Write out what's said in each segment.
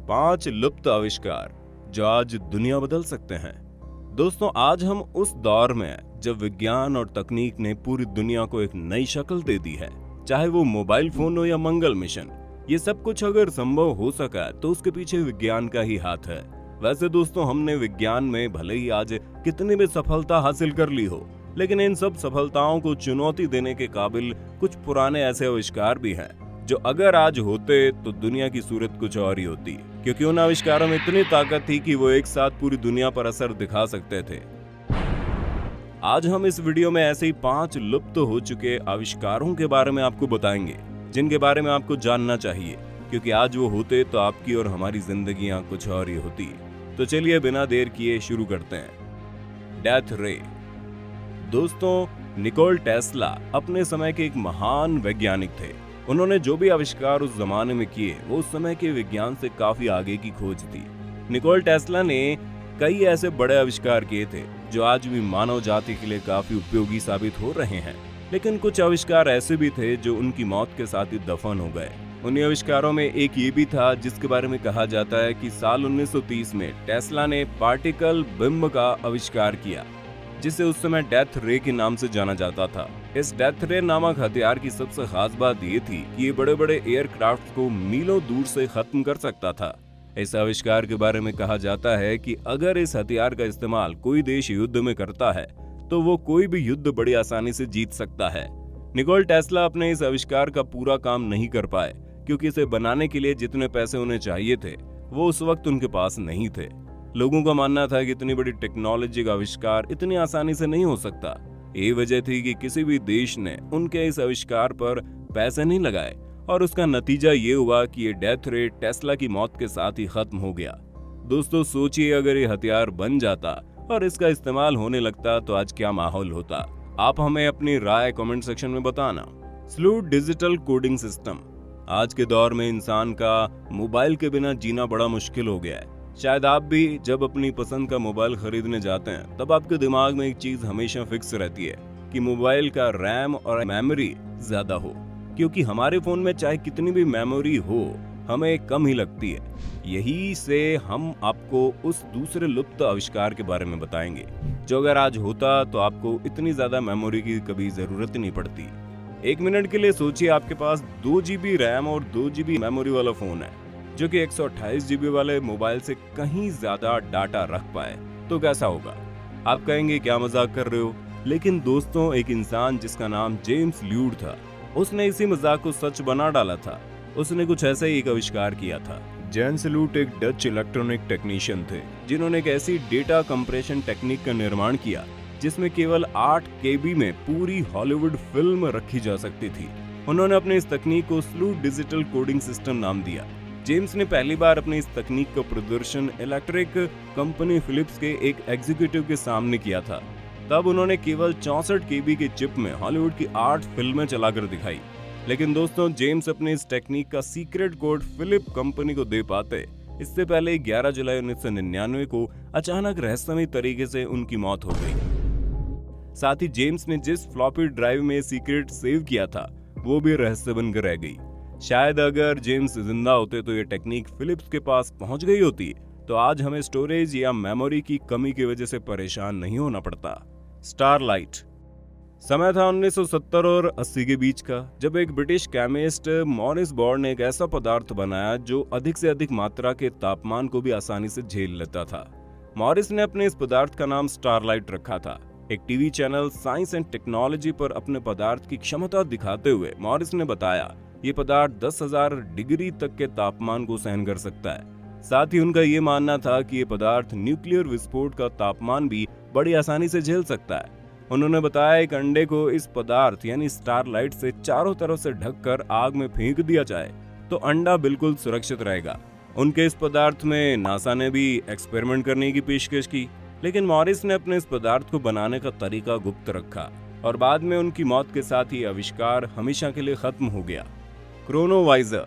5 लुप्त आविष्कार जो आज दुनिया बदल सकते हैं। दोस्तों, आज हम उस दौर में हैं जब विज्ञान और तकनीक ने पूरी दुनिया को एक नई शक्ल दे दी है। चाहे वो मोबाइल फोन हो या मंगल मिशन, ये सब कुछ अगर संभव हो सका तो उसके पीछे विज्ञान का ही हाथ है। वैसे दोस्तों, हमने विज्ञान में भले ही आज कितनी भी सफलता हासिल कर ली हो, लेकिन इन सब सफलताओं को चुनौती देने के काबिल कुछ पुराने ऐसे आविष्कार भी हैं जो अगर आज होते तो दुनिया की सूरत कुछ और ही होती, क्योंकि उन आविष्कारों में इतनी ताकत थी कि वो एक साथ पूरी दुनिया पर असर दिखा सकते थे। आज हम इस वीडियो में ऐसे ही 5 लुप्त हो चुके आविष्कारों के बारे में आपको बताएंगे, जिनके बारे में आपको जानना चाहिए, क्योंकि आज वो होते तो आपकी और हमारी जिंदगियां कुछ और ही होती। तो चलिए बिना देर किए शुरू करते हैं। डेथ रे। दोस्तों, निकोला टेस्ला अपने समय के एक महान वैज्ञानिक थे। उन्होंने जो भी आविष्कार उस जमाने में किए वो उस समय के विज्ञान से काफी आगे की खोज थी। निकोला टेस्ला ने कई ऐसे बड़े आविष्कार किए थे जो आज भी मानव जाति के लिए काफी उपयोगी साबित हो रहे हैं, लेकिन कुछ आविष्कार ऐसे भी थे जो उनकी मौत के साथ ही दफन हो गए। उन्हीं आविष्कारों में एक ये भी था जिसके बारे में कहा जाता है कि साल 1930 में टेस्ला ने पार्टिकल बिंब का आविष्कार किया, जिसे उस समय डेथ रे के नाम से जाना जाता था। इस डेथ रे नामक हथियार की सबसे खास बात ये थी कि ये बड़े बड़े एयरक्राफ्ट को मीलों दूर से खत्म कर सकता था। इस आविष्कार के बारे में कहा जाता है कि अगर इस हथियार का इस्तेमाल कोई देश युद्ध में करता है तो वो कोई भी युद्ध बड़ी आसानी से जीत सकता है। निकोला टेस्ला अपने इस आविष्कार का पूरा काम नहीं कर पाए, क्योंकि इसे बनाने के लिए जितने पैसे उन्हें चाहिए थे वो उस वक्त उनके पास नहीं थे। लोगों का मानना था कि इतनी बड़ी टेक्नोलॉजी का आविष्कार इतनी आसानी से नहीं हो सकता। यही वजह थी कि किसी भी देश ने उनके इस आविष्कार पर पैसे नहीं लगाए, और उसका नतीजा ये हुआ कि ये डेथ रे टेस्ला की मौत के साथ ही खत्म हो गया। दोस्तों, सोचिए अगर ये हथियार बन जाता और इसका इस्तेमाल होने लगता तो आज क्या माहौल होता। आप हमें अपनी राय कमेंट सेक्शन में बताना। Sleuth digital coding system. आज के दौर में इंसान का मोबाइल के बिना जीना बड़ा मुश्किल हो गया है। शायद आप भी जब अपनी पसंद का मोबाइल खरीदने जाते हैं तब आपके दिमाग में एक चीज हमेशा फिक्स रहती है कि मोबाइल का रैम और मेमोरी ज्यादा हो, क्योंकि हमारे फोन में चाहे कितनी भी मेमोरी हो हमें कम ही लगती है। यही से हम आपको उस दूसरे लुप्त आविष्कार के बारे में बताएंगे जो अगर आज होता तो आपको इतनी ज्यादा मेमोरी की कभी जरूरत ही नहीं पड़ती। 1 मिनट के लिए सोचिए, आपके पास 2 GB रैम और 2 GB मेमोरी वाला फोन है जो कि 128 GB वाले मोबाइल से कहीं ज्यादा डाटा रख पाए, तो कैसा होगा? आप कहेंगे क्या मजाक कर रहे हो, लेकिन दोस्तों, एक इंसान जिसका नाम जेम्स ल्यूड था, उसने इसी मजाक को सच बना डाला था। उसने कुछ ऐसा ही एक आविष्कार किया था। जेम्स ल्यूड एक डच इलेक्ट्रॉनिक टेक्नीशियन थे जिन्होंने एक ऐसी डेटा कंप्रेशन टेक्निक का निर्माण किया जिसमें केवल 8 KB में पूरी हॉलीवुड फिल्म रखी जा सकती थी। उन्होंने अपने इस तकनीक को स्लूथ डिजिटल कोडिंग सिस्टम नाम दिया। जेम्स ने पहली बार अपनी इस तकनीक का प्रदर्शन इलेक्ट्रिक कंपनी फिलिप्स के एक एग्जीक्यूटिव के सामने किया था। तब उन्होंने केवल 64 KB के चिप में हॉलीवुड की 8 फिल्में चलाकर दिखाई। लेकिन दोस्तों, जेम्स अपने इस टेक्निक का सीक्रेट कोड फिलिप कंपनी को दे पाते इससे पहले 11 जुलाई 1999 को अचानक रहस्यमय तरीके से उनकी मौत हो गई। साथ ही जेम्स ने जिस फ्लॉपी ड्राइव में सीक्रेट सेव किया था वो भी रहस्य बनकर रह गई। शायद अगर जेम्स जिंदा होते तो ये टेक्निक फिलिप्स के पास पहुंच गई होती, तो आज हमें स्टोरेज या मेमोरी की कमी की वजह से परेशान नहीं होना पड़ता। स्टारलाइट। समय था 1970 और 80 के बीच का, जब एक ब्रिटिश केमिस्ट मॉरिस बोर्ड ने एक ऐसा पदार्थ बनाया जो अधिक से अधिक मात्रा के तापमान को भी आसानी से झेल लेता था। मॉरिस ने अपने इस पदार्थ का नाम स्टारलाइट रखा था। एक TV channel science and technology पर अपने पदार्थ की क्षमता दिखाते हुए मॉरिस ने बताया ये पदार्थ 10,000 डिग्री तक के तापमान को सहन कर सकता है। साथ ही उनका ये मानना था कि ये पदार्थ न्यूक्लियर विस्फोट का तापमान भी बड़ी आसानी से झेल सकता है। उन्होंने बताया एक अंडे को इस पदार्थ यानी स्टारलाइट से चारों तरफ से ढककर आग में फेंक दिया जाए तो अंडा बिल्कुल सुरक्षित रहेगा। उनके इस पदार्थ में नासा ने भी एक्सपेरिमेंट करने की पेशकश की, लेकिन मॉरिस ने अपने इस पदार्थ को बनाने का तरीका गुप्त रखा और बाद में उनकी मौत के साथ ही आविष्कार हमेशा के लिए खत्म हो गया। क्रोनोवाइजर।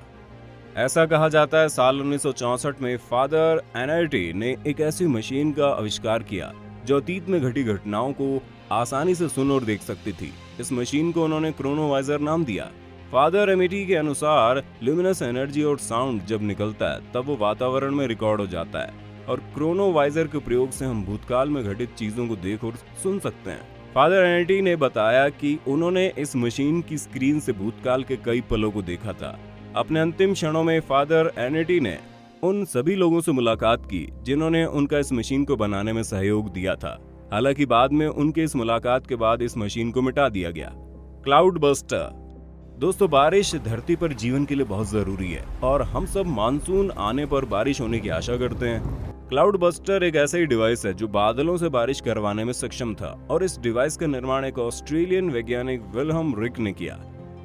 ऐसा कहा जाता है साल 1964 में फादर एनर्टी ने एक ऐसी मशीन का आविष्कार किया जो अतीत में घटी घटनाओं को आसानी से सुन और देख सकती थी। इस मशीन को उन्होंने क्रोनोवाइजर नाम दिया। फादर एमिटी के अनुसार ल्यूमिनस एनर्जी और साउंड जब निकलता है तब वो वातावरण में रिकॉर्ड हो जाता है और क्रोनोवाइजर के प्रयोग से हम भूतकाल में घटित चीजों को देख और सुन सकते हैं। फादर एमिटी ने बताया कि उन्होंने इस मशीन की स्क्रीन से भूतकाल के कई पलों को देखा था। अपने अंतिम क्षणों में फादर एमिटी ने उन सभी लोगों से मुलाकात की जिन्होंने उनका इस मशीन को बनाने में सहयोग दिया था। हालांकि बाद में उनके इस मुलाकात के बाद इस मशीन को मिटा दिया गया। Cloud buster. दोस्तों, बारिश धरती पर जीवन के लिए बहुत जरूरी है और हम सब मानसून आने पर बारिश होने की आशा करते हैं। क्लाउड बस्टर एक ऐसा ही डिवाइस है जो बादलों से बारिश करवाने में सक्षम था और इस डिवाइस का निर्माण एक ऑस्ट्रेलियन वैज्ञानिक विल्हेम रिक ने किया।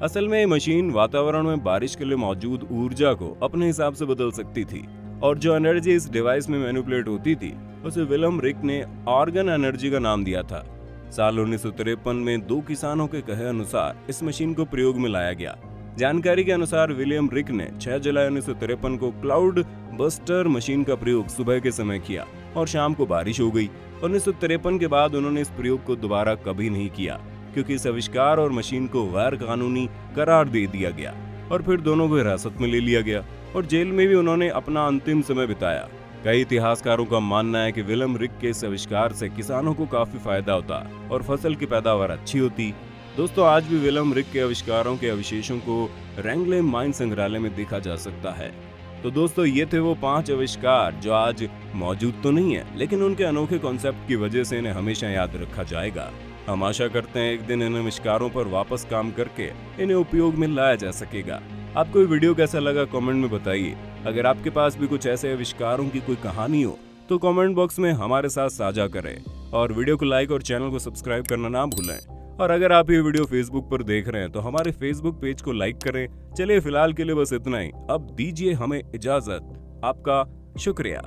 असल में ये मशीन वातावरण में बारिश के लिए मौजूद ऊर्जा को अपने हिसाब से बदल सकती थी और जो एनर्जी इस डिवाइस में मैनिपुलेट होती थी उसे विल्हेम रिक ने ऑर्गन एनर्जी का नाम दिया था। साल 1953 में 2 किसानों के कहे अनुसार इस मशीन को प्रयोग में लाया गया। जानकारी के अनुसार विलियम रिक ने 6 जुलाई 1953 को क्लाउड बस्टर मशीन का प्रयोग सुबह के समय किया और शाम को बारिश हो गई। 1953 के बाद उन्होंने इस प्रयोग को दोबारा कभी नहीं किया क्योंकि इस आविष्कार और मशीन को गैर कानूनी करार दे दिया गया और फिर दोनों को हिरासत में ले लिया गया और जेल में भी उन्होंने अपना अंतिम समय बिताया। कई इतिहासकारों का मानना है कि विलियम रिक के इस आविष्कार से किसानों को काफी फायदा होता और फसल की पैदावार अच्छी होती। दोस्तों, आज भी विलियम रिक के आविष्कारों के अवशेषों को रैंगले माइन संग्रहालय में देखा जा सकता है। तो दोस्तों, ये थे वो 5 आविष्कार जो आज मौजूद तो नहीं है लेकिन उनके अनोखे कॉन्सेप्ट की वजह से इन्हें हमेशा याद रखा जाएगा। हम आशा करते हैं एक दिन इन आविष्कारों पर वापस काम करके इन्हें उपयोग में लाया जा सकेगा। आपको ये वीडियो कैसा लगा कमेंट में बताइए। अगर आपके पास भी कुछ ऐसे आविष्कारों की कोई कहानी हो तो कमेंट बॉक्स में हमारे साथ साझा करें और वीडियो को लाइक और चैनल को सब्सक्राइब करना ना भूलें। और अगर आप ये वीडियो फेसबुक पर देख रहे हैं तो हमारे फेसबुक पेज को लाइक करें। चलिए फिलहाल के लिए बस इतना ही। अब दीजिए हमें इजाजत। आपका शुक्रिया।